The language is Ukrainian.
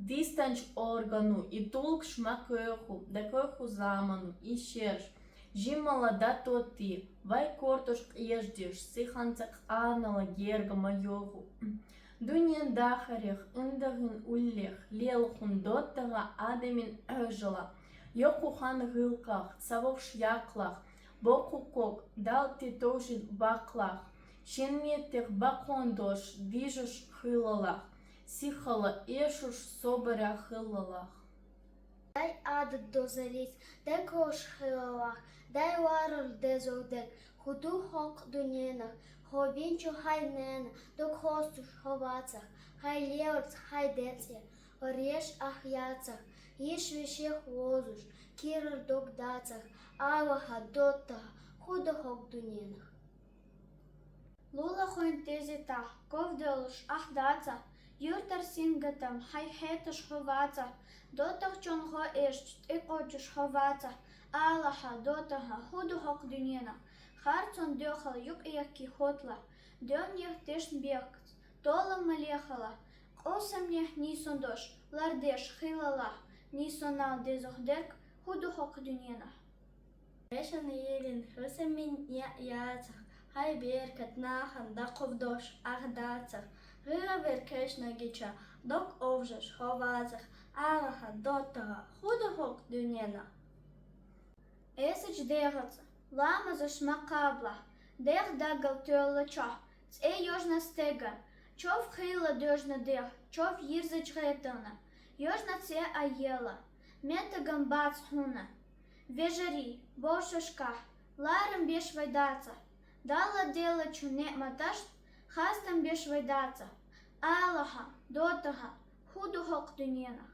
Distanci органу и tulk шмакеху, декеху заману, и шерш. Жимала да тоти, vai kortošk ieždiš, sihancak ānala gerga majohu. Dunien daharich, indagin ullech, lielhun dottaga ademin öžala. Jokuhan gilkach, savov šjaklach, bokukok, dalti tožit baklach. Šenmietech bakondoš, dižuš hilalach. Сихала ешуш соборя хилалах. Дай адът дозалис, дай кош хилалах, дай варал дезодек, худу хок дуненах, ховинчу хай нена, док хостуш ховацах, хай левац хай деция, ореш ахяцах, иш вишех возуш, кирар док дацах, аваха доттаха, худа хок дуненах. Лула хуин тезитах, ковделуш ахдацах, Юртар сингатам, хай хеташ ховаца, дотах чонго ешч, икочуш ховаца, алаха, дотаха, худу хок дюнена, харцон дёхал юк иякки хотла, дём ех тешн бекц, толам малехала, қосам нех нисондош, лардеш хилала, нисонал дезохдерк, худу хок дюнена. Решан елин, хусамин яцах, хай беркат нахан, дақовдош, ахдацах, Рывер кешна гича, док овжеш ховазах, алаха доттага, худа хок дюнена. Эсич дегаца, лама зашмакабла, дех дагал тюллача, ц ёжна стеган, чов хила дёжна дех, чов йирзач ретана, ёжна це аела, мента гамбац хуна. Вежари, бошашка, ларам беш вайдаца, дала дела чуне маташ, хастам беш вайдаца, алаха, дотаха, худу хок дюненах.